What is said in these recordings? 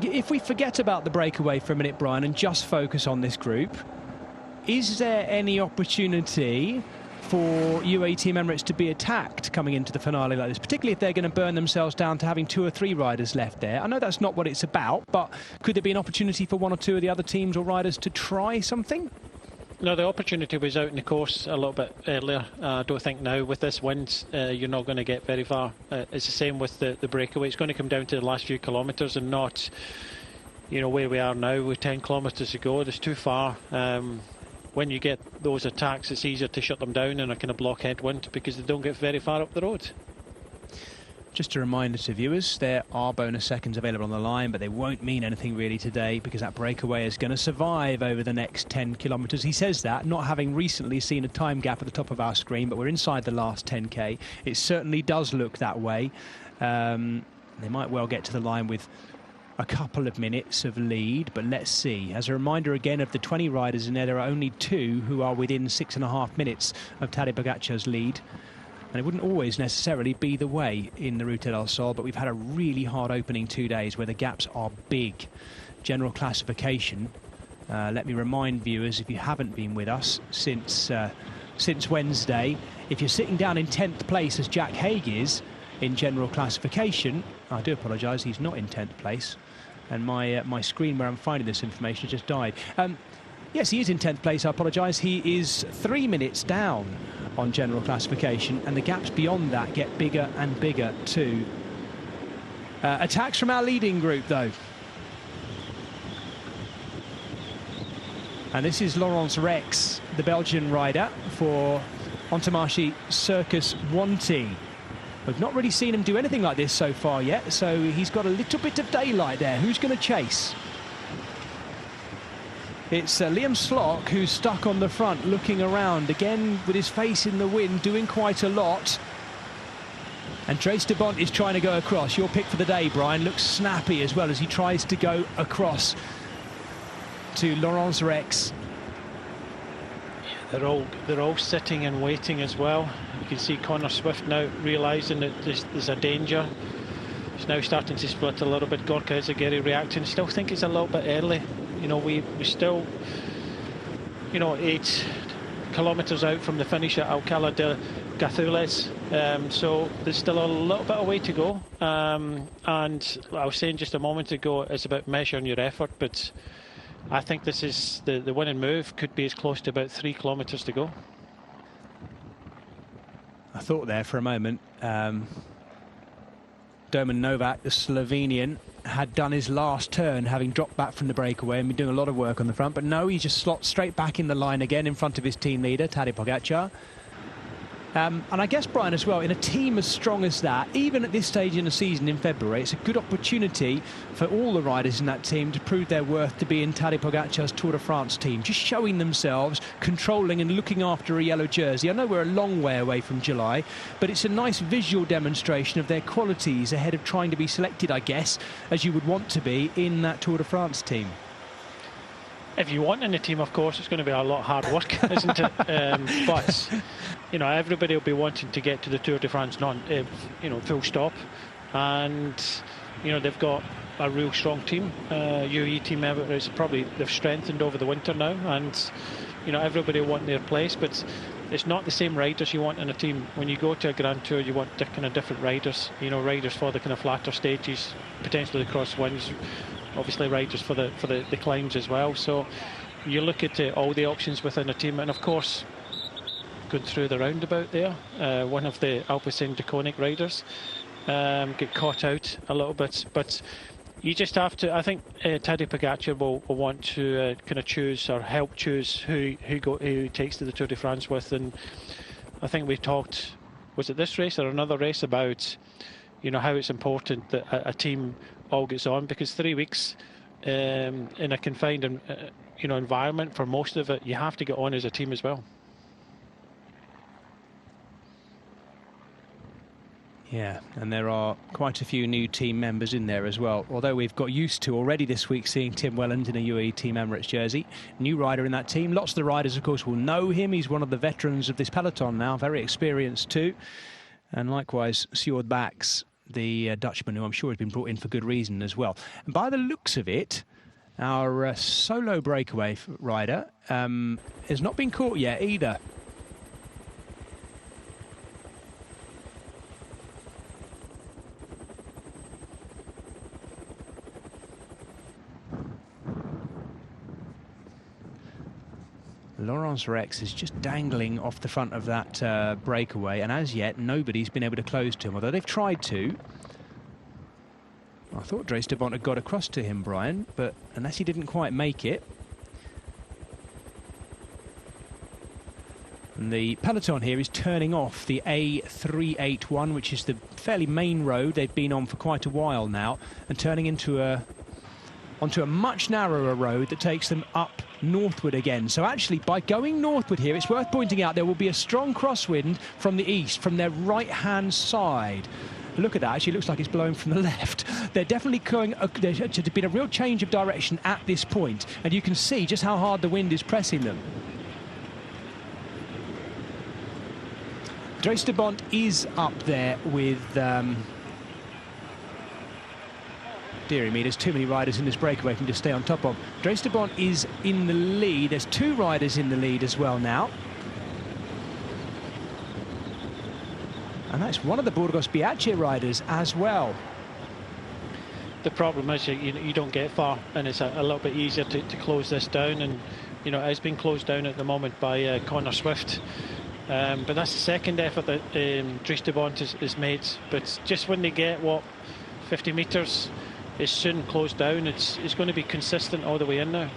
If we forget about the breakaway for a minute, Brian, and just focus on this group, is there any opportunity for UAE Team Emirates to be attacked coming into the finale like this, particularly if they're going to burn themselves down to having 2 or 3 riders left there? I know that's not what it's about, but could there be an opportunity for 1 or 2 of the other teams or riders to try something? No, the opportunity was out in the course a little bit earlier. I don't think now with this wind you're not going to get very far. It's the same with the breakaway. It's going to come down to the last few kilometres and not, you know, where we are now with 10 kilometres to go. It's too far. When you get those attacks, it's easier to shut them down in a kind of blockhead wind because they don't get very far up the road. Just a reminder to viewers, there are bonus seconds available on the line, but they won't mean anything really today because that breakaway is going to survive over the next 10 kilometres. He says that, not having recently seen a time gap at the top of our screen, but we're inside the last 10k. It certainly does look that way. They might well get to the line with a couple of minutes of lead, but let's see. As a reminder again, of the 20 riders in there are only 2 who are within 6.5 minutes of Tadej Pogacar's lead. And it wouldn't always necessarily be the way in the Ruta del Sol, but we've had a really hard opening 2 days where the gaps are big. General classification, let me remind viewers, if you haven't been with us since Wednesday, if you're sitting down in 10th place as Jack Haig is in general classification, I do apologise, he's not in 10th place, and my screen where I'm finding this information just died. Yes, he is in 10th place, I apologise. He is 3 minutes down on general classification, and the gaps beyond that get bigger and bigger too. Attacks from our leading group, though. And this is Laurence Rex, the Belgian rider for Entomashi Circus Wanty. We've not really seen him do anything like this so far yet, so he's got a little bit of daylight there. Who's going to chase? It's Liam Slock who's stuck on the front, looking around, again with his face in the wind, doing quite a lot. And Trace de Bont is trying to go across. Your pick for the day, Brian, looks snappy as well as he tries to go across to Laurence Rex. Yeah, they're all sitting and waiting as well. You can see Connor Swift now realising that there's a danger. He's now starting to split a little bit. Gorka Izagirre reacting. Still think it's a little bit early. You know, we still, you know, 8 kilometres out from the finish at Alcalá de Gazules, so there's still a little bit of way to go. And I was saying just a moment ago, it's about measuring your effort, but I think this is the winning move. Could be as close to about 3 kilometres to go. I thought there for a moment, Domen Novak, the Slovenian, had done his last turn, having dropped back from the breakaway and been doing a lot of work on the front, but no, he just slots straight back in the line again in front of his team leader, Tadej Pogacar. And I guess, Brian, as well, in a team as strong as that, even at this stage in the season in February, it's a good opportunity for all the riders in that team to prove their worth to be in Tadej Pogacar's Tour de France team, just showing themselves, controlling and looking after a yellow jersey. I know we're a long way away from July, but it's a nice visual demonstration of their qualities ahead of trying to be selected, I guess, as you would want to be in that Tour de France team. If you want in the team, of course, it's going to be a lot of hard work, isn't it? But, you know, everybody will be wanting to get to the Tour de France, you know, full stop. And, you know, they've got a real strong team. UAE Team Emirates, probably they've strengthened over the winter now. And, you know, everybody will want their place. But it's not the same riders you want in a team. When you go to a Grand Tour, you want kind of different riders. You know, riders for the kind of flatter stages, potentially the crosswinds. Obviously riders for the climbs as well. So you look at all the options within a team, and of course going through the roundabout there, one of the Alpecin Deconic riders get caught out a little bit, but you just have to, I think Tadej Pogacar will want to kind of choose or help choose who he takes to the Tour de France with. And I think we talked, was it this race or another race, about, you know, how it's important that a team all gets on, because 3 weeks in a confined you know, environment for most of it, you have to get on as a team as well. Yeah, and there are quite a few new team members in there as well, although we've got used to already this week seeing Tim Welland in a UAE Team Emirates jersey. New rider in that team. Lots of the riders, of course, will know him. He's one of the veterans of this peloton now, very experienced too. And likewise, Sjoerd Baks, the Dutchman, who I'm sure has been brought in for good reason as well. And by the looks of it, our solo breakaway rider has not been caught yet either. Laurence Rex is just dangling off the front of that breakaway, and as yet nobody's been able to close to him, although they've tried to. I thought Dries de Bont had got across to him, Brian, but unless he didn't quite make it. And the peloton here is turning off the A381, which is the fairly main road they've been on for quite a while now, and turning onto a much narrower road that takes them up northward again. So actually, by going northward here, it's worth pointing out there will be a strong crosswind from the east, from their right-hand side. Look at that, actually looks like it's blowing from the left. They're definitely going, there's been a real change of direction at this point, and you can see just how hard the wind is pressing them. Dries de Bont is up there with... dearie me, there's too many riders in this breakaway for him to stay on top of. Dries de Bont is in the lead. There's two riders in the lead as well now. And that's one of the Burgos-Biache riders as well. The problem is you don't get far, and it's a little bit easier to close this down. And, you know, it's been closed down at the moment by Connor Swift. But that's the second effort that Dries de Bont has made. But just when they get, 50 metres, it's soon closed down. It's going to be consistent all the way in now.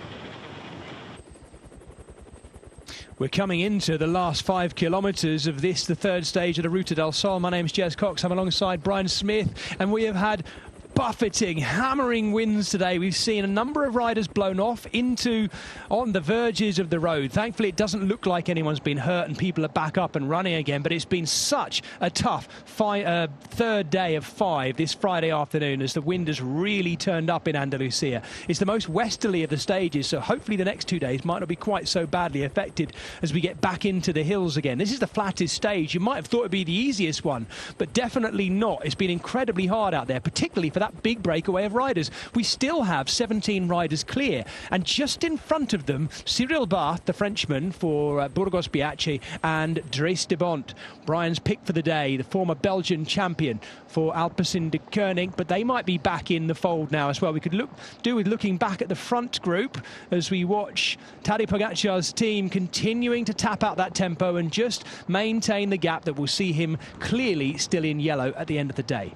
We're coming into the last 5 kilometres of this, the third stage of the Ruta del Sol. My name's Jez Cox. I'm alongside Brian Smith, and we have had buffeting, hammering winds today. We've seen a number of riders blown off on the verges of the road. Thankfully, it doesn't look like anyone's been hurt and people are back up and running again, but it's been such a tough third day of 5 this Friday afternoon as the wind has really turned up in Andalucia. It's the most westerly of the stages, so hopefully the next 2 days might not be quite so badly affected as we get back into the hills again. This is the flattest stage. You might have thought it'd be the easiest one, but definitely not. It's been incredibly hard out there, particularly for that big breakaway of riders. We still have 17 riders clear, and just in front of them, Cyril Barth, the Frenchman for Burgos-Biache, and Dries de Bont, Brian's pick for the day, the former Belgian champion for Alpecin de Koning, but they might be back in the fold now as well. We could do with looking back at the front group as we watch Tadej Pogacar's team continuing to tap out that tempo and just maintain the gap that will see him clearly still in yellow at the end of the day.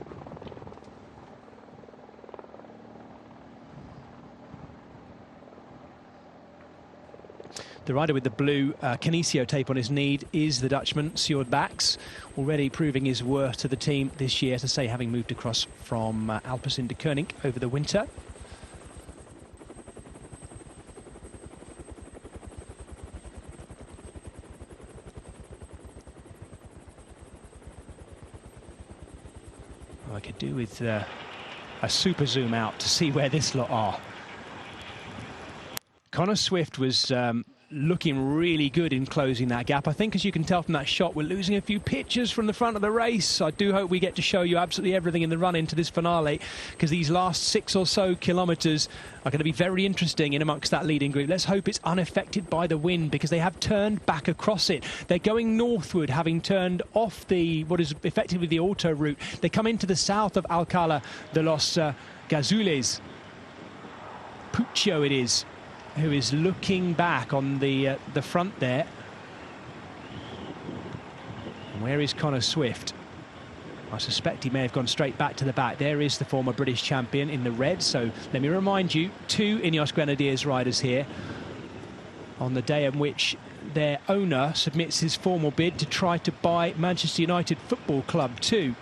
The rider with the blue kinesio tape on his knee is the Dutchman, Sjoerd Baks, already proving his worth to the team this year, as I say, having moved across from Alpecin de Koning over the winter. I could do with a super zoom out to see where this lot are. Connor Swift was looking really good in closing that gap. I think, as you can tell from that shot, we're losing a few pictures from the front of the race. I do hope we get to show you absolutely everything in the run into this finale, because these last 6 or so kilometres are going to be very interesting in amongst that leading group. Let's hope it's unaffected by the wind, because they have turned back across it. They're going northward, having turned off what is effectively the auto route. They come into the south of Alcalá de los Gazules. Puccio it is, who is looking back on the front there. And where is Connor Swift? I suspect he may have gone straight back to the back. There is the former British champion in the red. So let me remind you, 2 Ineos Grenadiers riders here on the day in which their owner submits his formal bid to try to buy Manchester United Football Club too.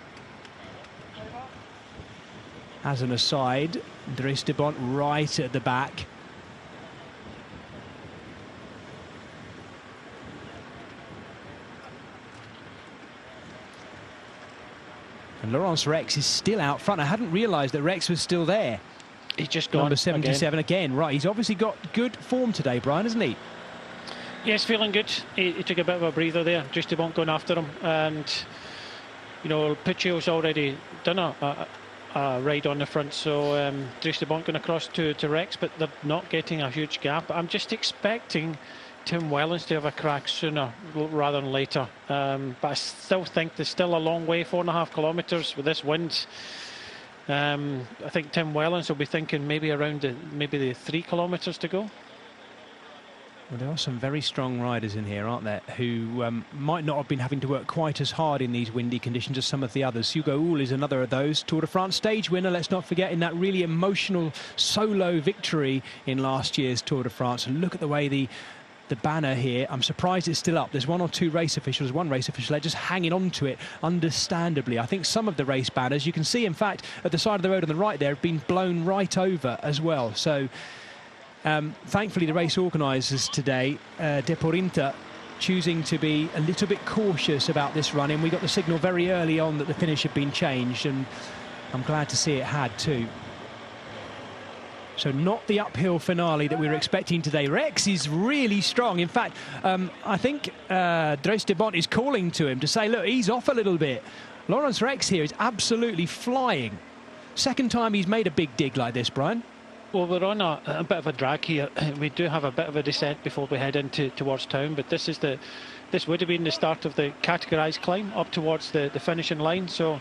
As an aside, Dries de Bont right at the back. And Laurence Rex is still out front. I hadn't realised that Rex was still there. He's just gone. Number 77 again. Right, he's obviously got good form today, Brian, hasn't he? Yes, feeling good. He took a bit of a breather there. Dries de Bont going after him. And you know, Puccio's already done a ride on the front, so Dries de Bont going across to Rex, but they're not getting a huge gap. I'm just expecting Tim Wellens to have a crack sooner rather than later, but I still think there's still a long way, 4.5 kilometres with this wind. I think Tim Wellens will be thinking maybe around the 3 kilometres to go. Well, there are some very strong riders in here, aren't there, who might not have been having to work quite as hard in these windy conditions as some of the others. Hugo Houle is another of those. Tour de France stage winner, let's not forget, in that really emotional solo victory in last year's Tour de France. And look at the way the banner here, I'm surprised it's still up. There's one race official there just hanging on to it, understandably. I think some of the race banners, you can see, in fact, at the side of the road on the right there, have been blown right over as well. So thankfully, the race organisers today, Deporinter, choosing to be a little bit cautious about this run-in. We got the signal very early on that the finish had been changed, and I'm glad to see it had too. So not the uphill finale that we were expecting today. Rex is really strong. In fact, I think Dries de Bont is calling to him to say, look, he's off a little bit. Lawrence Rex here is absolutely flying. Second time he's made a big dig like this, Brian. Well, we're on a bit of a drag here. We do have a bit of a descent before we head towards town, but this would have been the start of the categorised climb up towards the finishing line. So,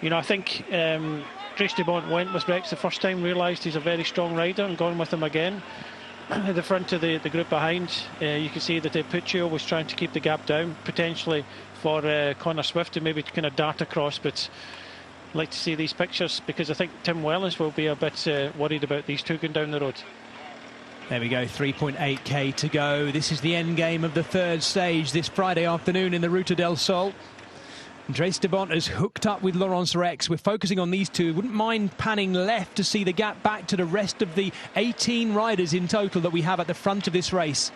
you know, I think Dries de Bont went with Rex the first time, realised he's a very strong rider, and gone with him again. At the front of the group behind, you can see that Puccio was trying to keep the gap down, potentially for Connor Swift to maybe kind of dart across, but I'd like to see these pictures, because I think Tim Wellens will be a bit worried about these two going down the road. There we go, 3.8k to go. This is the end game of the third stage this Friday afternoon in the Ruta del Sol. Dries de Bont has hooked up with Lawrence Rex. We're focusing on these two. Wouldn't mind panning left to see the gap back to the rest of the 18 riders in total that we have at the front of this race.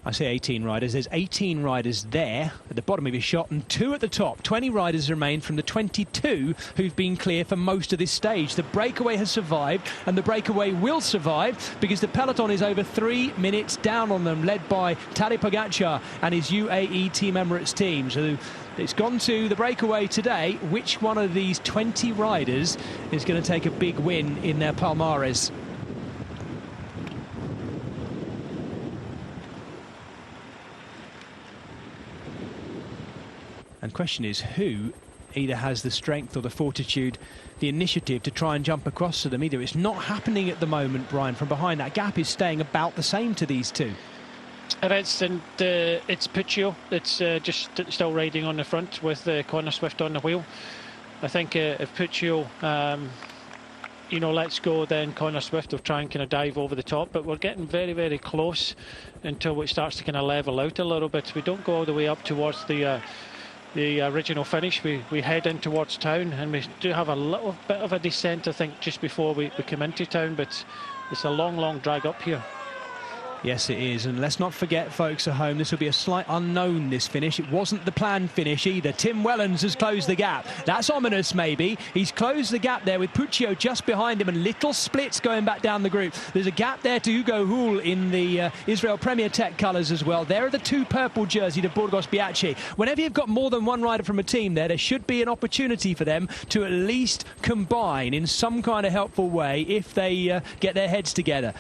I say 18 riders. There's 18 riders there at the bottom of his shot and 2 at the top. 20 riders remain from the 22 who've been clear for most of this stage. The breakaway has survived, and the breakaway will survive because the peloton is over 3 minutes down on them, led by Tadej Pogacar and his UAE Team Emirates team. So it's gone to the breakaway today. Which one of these 20 riders is going to take a big win in their palmares? And the question is, who either has the strength or the fortitude, the initiative to try and jump across to them? Either it's not happening at the moment, Brian, from behind. That gap is staying about the same to these two. It is, and it's Puccio. It's just still riding on the front with Connor Swift on the wheel. I think if Puccio, you know, lets go, then Connor Swift will try and kind of dive over the top. But we're getting very, very close until it starts to kind of level out a little bit. We don't go all the way up towards the original finish. We head in towards town, and we do have a little bit of a descent, I think, just before we come into town, but it's a long drag up here. Yes, it is. And let's not forget, folks at home, this will be a slight unknown, this finish. It wasn't the planned finish either. Tim Wellens has closed the gap. That's ominous, maybe. He's closed the gap there with Puccio just behind him, and little splits going back down the group. There's a gap there to Hugo Houle in the Israel Premier Tech colours as well. There are the 2 purple jerseys to Burgos Biachi. Whenever you've got more than one rider from a team there should be an opportunity for them to at least combine in some kind of helpful way if they get their heads together.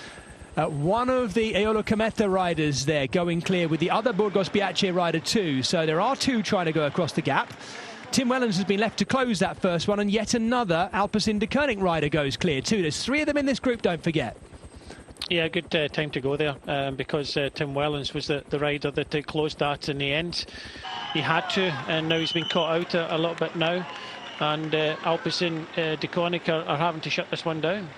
One of the Eolo Cometa riders there going clear with the other Burgos Biachi rider too. So there are 2 trying to go across the gap. Tim Wellens has been left to close that first one, and yet another Alpecin de Koning rider goes clear too. There's 3 of them in this group, don't forget. Yeah, good time to go there because Tim Wellens was the rider that closed that in the end. He had to, and now he's been caught out a little bit now, and Alpecin de Koning are having to shut this one down.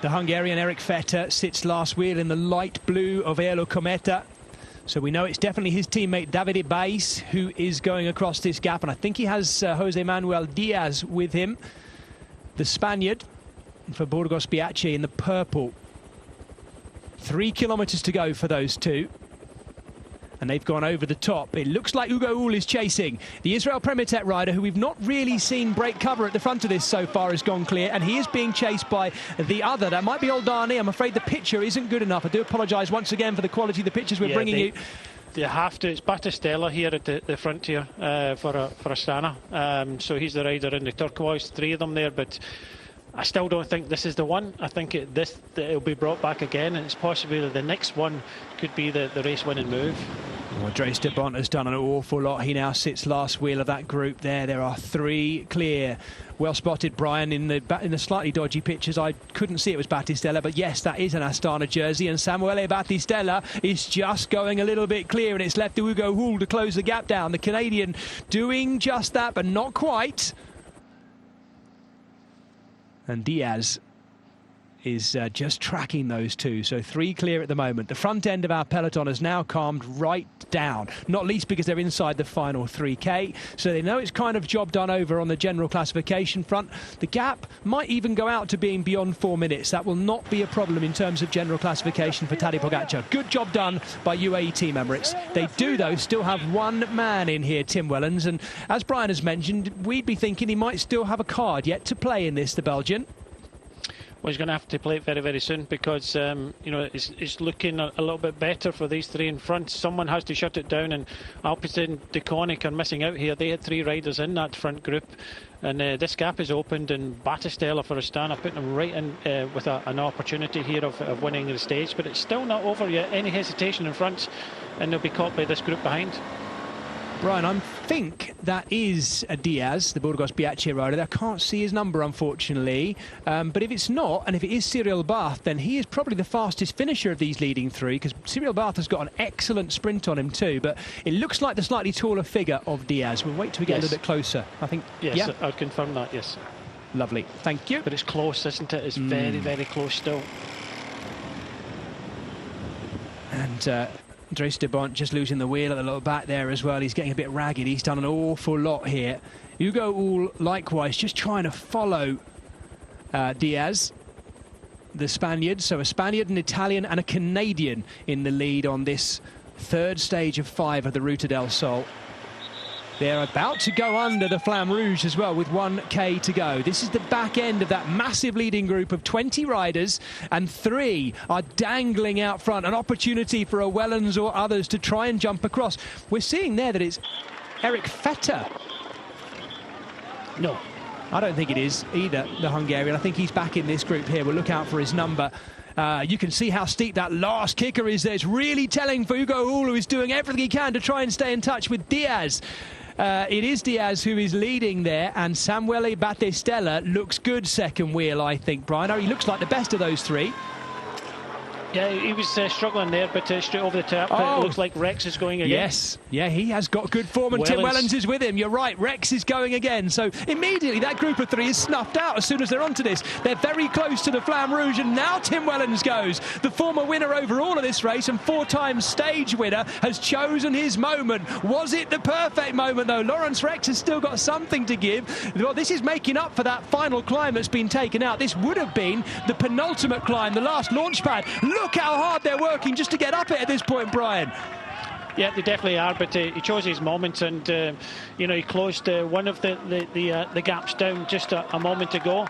The Hungarian Eric Vetter sits last wheel in the light blue of Eolo Cometa. So we know it's definitely his teammate Davide Bais who is going across this gap. And I think he has Jose Manuel Diaz with him. The Spaniard for Burgos Biachi in the purple. 3 kilometres to go for those 2. And they've gone over the top. It looks like Hugo Houle is chasing. The Israel Premier Tech rider, who we've not really seen break cover at the front of this so far, has gone clear. And he is being chased by the other. That might be Oldani. I'm afraid the picture isn't good enough. I do apologise once again for the quality of the pictures we're bringing you. they have to. It's Battistella here at the front here for Astana. So he's the rider in the turquoise, 3 of them there, but I still don't think this is the one. I think it'll be brought back again, and it's possibly the next one could be the race-winning move. Well, Dries de Bont has done an awful lot. He now sits last wheel of that group there. There are 3 clear. Well spotted, Brian, in the slightly dodgy pictures. I couldn't see it was Battistella, but yes, that is an Astana jersey, and Samuele Battistella is just going a little bit clear, and it's left to Hugo Hull to close the gap down. The Canadian doing just that, but not quite. And Diaz is just tracking those 2. So 3 clear at the moment. The front end of our peloton has now calmed right down, not least because they're inside the final 3K. So they know it's kind of job done over on the general classification front. The gap might even go out to being beyond 4 minutes. That will not be a problem in terms of general classification for Tadej Pogacar. Good job done by UAE Team Emirates. They do, though, still have 1 man in here, Tim Wellens. And as Brian has mentioned, we'd be thinking he might still have a card yet to play in this, the Belgian. Well, he's going to have to play it very, very soon because, you know, it's looking a little bit better for these 3 in front. Someone has to shut it down, and Alpecin and De Koning are missing out here. They had 3 riders in that front group, and this gap is opened, and Battistella for Astana putting them right in with an opportunity here of winning the stage. But it's still not over yet. Any hesitation in front, and they'll be caught by this group behind. Brian, I think that is a Diaz, the Burgos Bianchi rider. I can't see his number, unfortunately. But if it's not, and if it is Cyril Barth, then he is probably the fastest finisher of these leading 3, because Cyril Barth has got an excellent sprint on him too. But it looks like the slightly taller figure of Diaz. We'll wait till we get a little bit closer. I think. Yes, yeah. I'd confirm that, yes. Lovely. Thank you. But it's close, isn't it? It's very, very close still. And Dries de Bont just losing the wheel at the little back there as well. He's getting a bit ragged. He's done an awful lot here. Hugo Hull, likewise, just trying to follow Diaz, the Spaniard. So a Spaniard, an Italian and a Canadian in the lead on this 3rd stage of 5 of the Ruta del Sol. They're about to go under the Flamme Rouge as well with 1K to go. This is the back end of that massive leading group of 20 riders, and 3 are dangling out front. An opportunity for a Wellens or others to try and jump across. We're seeing there that it's Eric Vetter. No, I don't think it is either, the Hungarian. I think he's back in this group here. We'll look out for his number. You can see how steep that last kicker is there. It's really telling for Hugo Hull, who is doing everything he can to try and stay in touch with Diaz. It is Diaz who is leading there, and Samuele Battistella looks good second wheel, I think, Brian. He looks like the best of those 3. Yeah, he was struggling there, but straight over the top. It looks like Rex is going again. Yes, yeah, he has got good form, and Tim Wellens is with him. You're right, Rex is going again. So immediately that group of 3 is snuffed out as soon as they're onto this. They're very close to the Flamme Rouge, and now Tim Wellens goes. The former winner over all of this race and 4-time stage winner has chosen his moment. Was it the perfect moment, though? Lawrence Rex has still got something to give. Well, this is making up for that final climb that's been taken out. This would have been the penultimate climb, the last launch pad. Look how hard they're working just to get up it at this point, Brian. Yeah, they definitely are, but he chose his moment, and you know, he closed one of the gaps down just a moment ago.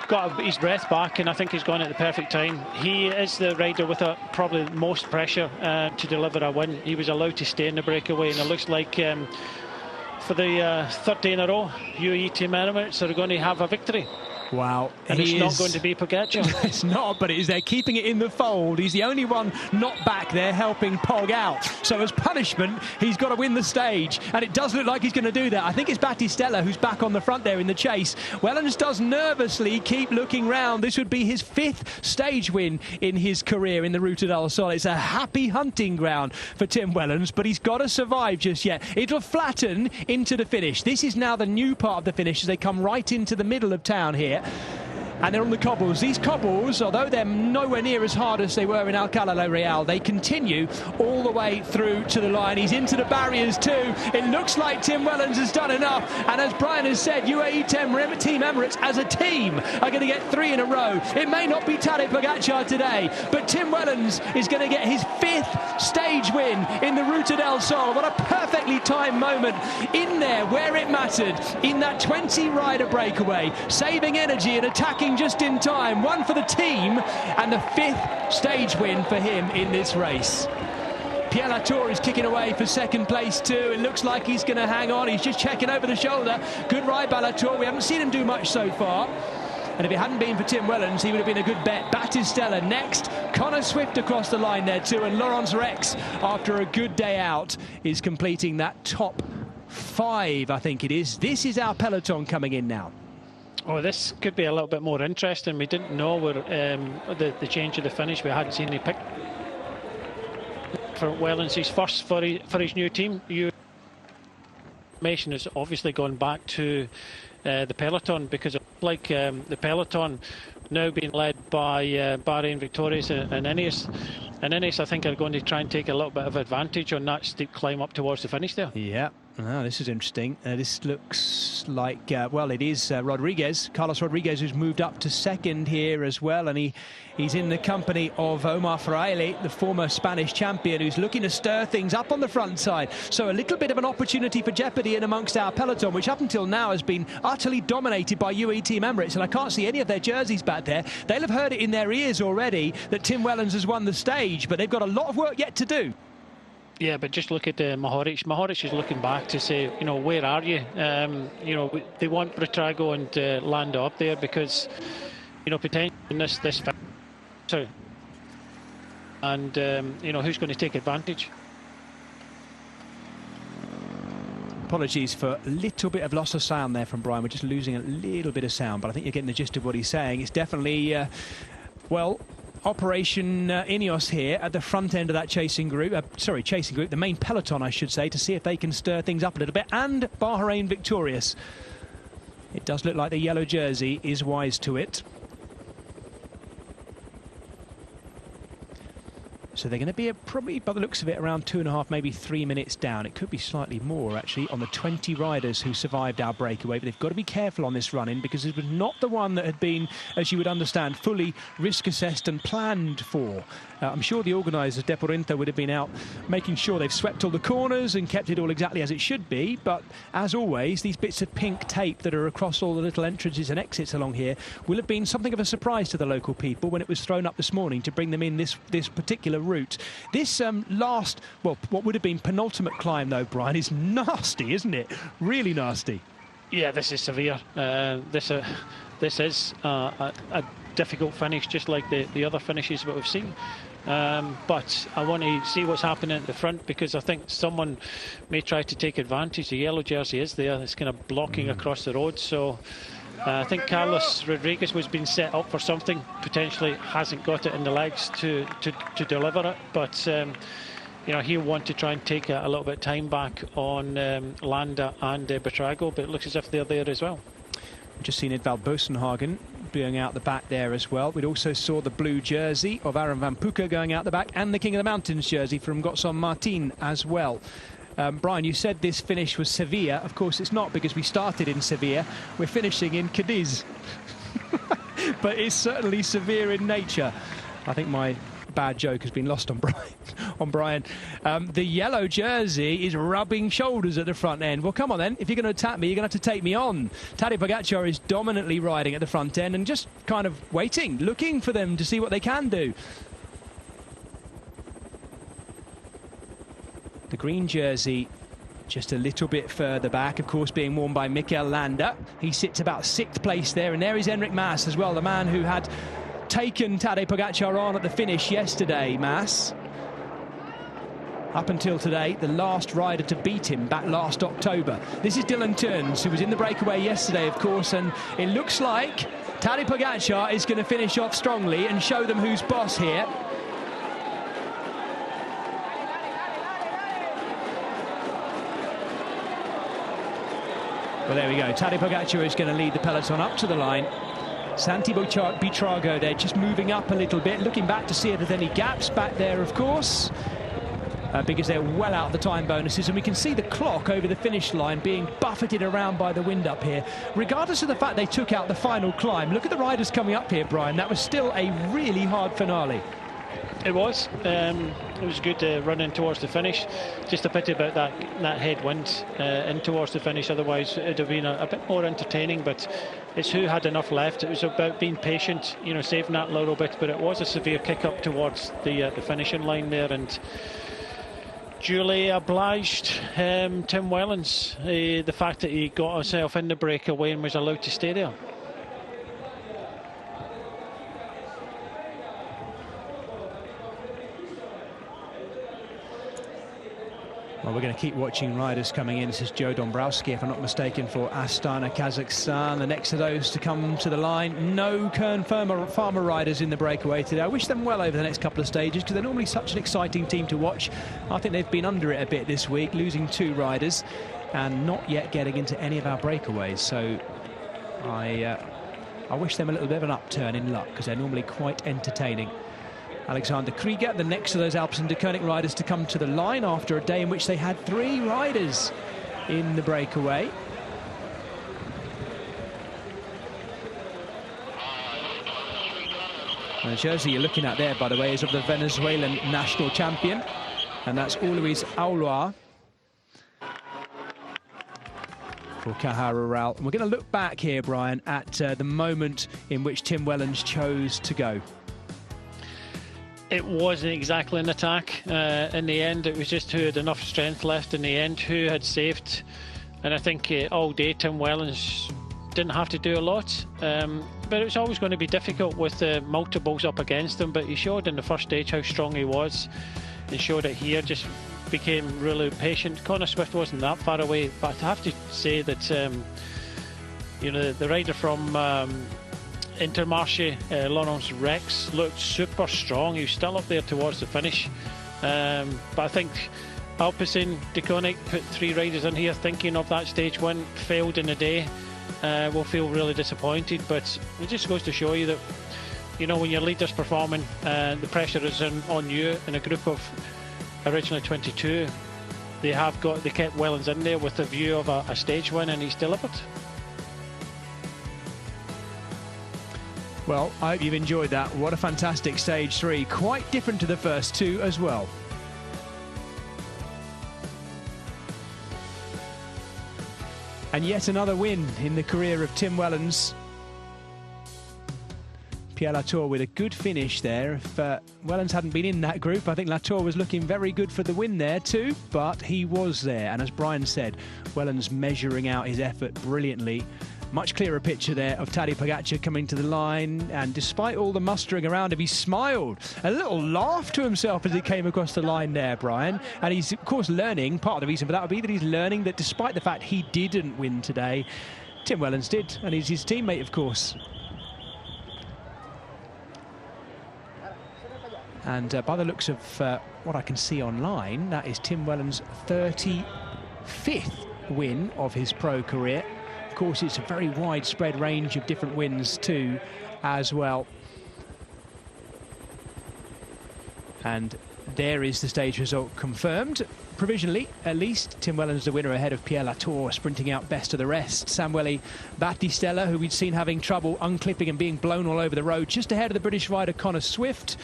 Got his breath back, and I think he's gone at the perfect time. He is the rider with probably most pressure to deliver a win. He was allowed to stay in the breakaway, and it looks like for the 3rd day in a row, UAE Team Emirates are going to have a victory. Wow. And it's not going to be Pogacar. It's not, but it is. They're keeping it in the fold. He's the only one not back there helping Pog out. So as punishment, he's got to win the stage. And it does look like he's going to do that. I think it's Battistella who's back on the front there in the chase. Wellens does nervously keep looking round. This would be his 5th stage win in his career in the Ruta del Sol. It's a happy hunting ground for Tim Wellens, but he's got to survive just yet. It'll flatten into the finish. This is now the new part of the finish as they come right into the middle of town here. And they're on the cobbles. These cobbles, although they're nowhere near as hard as they were in Alcalá la Real, they continue all the way through to the line. He's into the barriers too. It looks like Tim Wellens has done enough. And as Brian has said, UAE Team Emirates as a team are going to get 3 in a row. It may not be Tadej Pogacar today, but Tim Wellens is going to get his 5th stage win in the Ruta del Sol. What a perfectly timed moment in there where it mattered, in that 20-rider breakaway, saving energy and attacking just in time. 1 for the team and the 5th stage win for him in this race. Pierre Latour is kicking away for second place too. It looks like he's going to hang on. He's just checking over the shoulder. Good ride by Latour. We haven't seen him do much so far. And if it hadn't been for Tim Wellens, he would have been a good bet. Battistella next. Connor Swift across the line there too. And Laurence Rex, after a good day out, is completing that top 5, I think it is. This is our peloton coming in now. Oh, this could be a little bit more interesting. We didn't know where the change of the finish. We hadn't seen any pick for Wellens' first for his new team. Information has obviously gone back to the peloton, because like the peloton now being led by Bahrain Victorious and Ineos. And Ineos, I think, are going to try and take a little bit of advantage on that steep climb up towards the finish there. Yeah. Oh, this is interesting. This looks like, well, it is Rodriguez, Carlos Rodriguez, who's moved up to second here as well. And he's in the company of Omar Fraile, the former Spanish champion, who's looking to stir things up on the front side. So a little bit of an opportunity for jeopardy in amongst our peloton, which up until now has been utterly dominated by UAE Team Emirates. And I can't see any of their jerseys back there. They'll have heard it in their ears already that Tim Wellens has won the stage, but they've got a lot of work yet to do. Yeah, but just look at Mohoric. Mohoric is looking back to say, you know, where are you? You know, they want Buitrago and Landa up there because, you know, potentially in this so, and you know, who's going to take advantage? Apologies for a little bit of loss of sound there from Brian. We're just losing a little bit of sound, but I think you're getting the gist of what he's saying. It's definitely, well, Operation Ineos here at the front end of that chasing group, the main peloton, I should say, to see if they can stir things up a little bit. And Bahrain Victorious. It does look like the yellow jersey is wise to it. So they're going to be probably, by the looks of it, around 2.5, maybe 3 minutes down. It could be slightly more, actually, on the 20 riders who survived our breakaway. But they've got to be careful on this run-in, because it was not the one that had been, as you would understand, fully risk-assessed and planned for. I'm sure the organisers, Deporrenta, would have been out making sure they've swept all the corners and kept it all exactly as it should be. But, as always, these bits of pink tape that are across all the little entrances and exits along here will have been something of a surprise to the local people when it was thrown up this morning to bring them in this particular route. This last, well, what would have been penultimate climb, though, Brian, is nasty, isn't it? Really nasty. Yeah, this is severe. This is a difficult finish, just like the other finishes that we've seen. But I want to see what's happening at the front, because I think someone may try to take advantage. The yellow jersey is there. It's kind of blocking across the road. So I think Carlos Rodriguez was being set up for something. Potentially hasn't got it in the legs to deliver it. But you know, he'll want to try and take a little bit of time back on Landa and Buitrago. But it looks as if they're there as well. Just seen Edvald Bosenhagen going out the back there as well. We'd also saw the blue jersey of Aaron van Pucke going out the back, and the King of the Mountains jersey from Gotson Martin as well. Brian, you said this finish was Sevilla. Of course it's not, because we started in Sevilla. We're finishing in Cadiz. But it's certainly severe in nature. I think my bad joke has been lost on Brian. The yellow jersey is rubbing shoulders at the front end. Well, come on then. If you're going to attack me, you're going to have to take me on. Tadej Pogačar is dominantly riding at the front end and just kind of waiting, looking for them to see what they can do. The green jersey just a little bit further back, of course, being worn by Mikel Landa. He sits about 6th place there, and there is Enric Mas as well, the man who had taken Tadej Pogačar on at the finish yesterday. Mas, up until today, the last rider to beat him back last October. This is Dylan Teuns, who was in the breakaway yesterday, of course, and it looks like Tadej Pogačar is going to finish off strongly and show them who's boss here. Well, there we go. Tadej Pogačar is going to lead the peloton up to the line. Santi Buitrago there, just moving up a little bit, looking back to see if there's any gaps back there, of course, because they're well out of the time bonuses, and we can see the clock over the finish line being buffeted around by the wind up here. Regardless of the fact they took out the final climb, look at the riders coming up here, Brian. That was still a really hard finale. It was. It was good running towards the finish. Just a pity about that headwind in towards the finish. Otherwise, it would have been a bit more entertaining. But it's who had enough left. It was about being patient, you know, saving that little bit. But it was a severe kick up towards the finishing line there. And duly obliged Tim Wellens, the fact that he got himself in the breakaway and was allowed to stay there. Well, we're going to keep watching riders coming in. This is Joe Dombrowski, if I'm not mistaken, for Astana, Kazakhstan. The next of those to come to the line. No Kern Farmer riders in the breakaway today. I wish them well over the next couple of stages, because they're normally such an exciting team to watch. I think they've been under it a bit this week, losing 2 riders and not yet getting into any of our breakaways. So I wish them a little bit of an upturn in luck, because they're normally quite entertaining. Alexander Krieger, the next of those Alpes and de Koning riders to come to the line after a day in which they had 3 riders in the breakaway. And the jersey you're looking at there, by the way, is of the Venezuelan national champion, and that's Luis Auloa for Caja Rural. And we're going to look back here, Brian, at the moment in which Tim Wellens chose to go. It wasn't exactly an attack. In the end, it was just who had enough strength left in the end, who had saved. And I think all day Tim Wellens didn't have to do a lot. But it was always going to be difficult with the multiples up against him. But he showed in the first stage how strong he was, and showed it here, just became really patient. Connor Swift wasn't that far away, but I have to say that you know, the rider from Intermarché, Laurence Rex, looked super strong. He was still up there towards the finish. But I think Alpecin, de Koning put 3 riders in here thinking of that stage win, failed in the day. Will feel really disappointed, but it just goes to show you that, you know, when your leader's performing, the pressure is on you. In a group of originally 22, they kept Wellens in there with the view of a stage win, and he's delivered. Well, I hope you've enjoyed that. What a fantastic stage 3. Quite different to the first 2 as well. And yet another win in the career of Tim Wellens. Pierre Latour with a good finish there. If Wellens hadn't been in that group, I think Latour was looking very good for the win there too, but he was there. And as Brian said, Wellens measuring out his effort brilliantly. Much clearer picture there of Tadej Pogačar coming to the line, and despite all the mustering around him, he smiled. A little laugh to himself as he came across the line there, Brian. And he's, of course, learning. Part of the reason for that would be that he's learning that despite the fact he didn't win today, Tim Wellens did, and he's his teammate, of course. And by the looks of what I can see online, that is Tim Wellens' 35th win of his pro career. Of course, it's a very widespread range of different wins too, as well. And there is the stage result confirmed. Provisionally, at least, Tim Wellens the winner ahead of Pierre Latour, sprinting out best of the rest. Samuele Battistella, who we'd seen having trouble unclipping and being blown all over the road, just ahead of the British rider Connor Swift.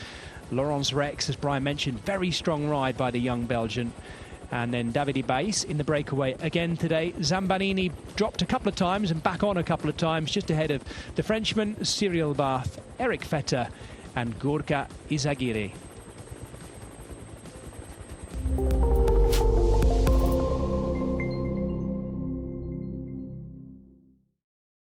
Laurence Rex, as Brian mentioned, very strong ride by the young Belgian. And then Davide Bais in the breakaway again today. Zambanini dropped a couple of times and back on a couple of times, just ahead of the Frenchman Cyril Barth, Eric Fetter and Gorka Izagirre.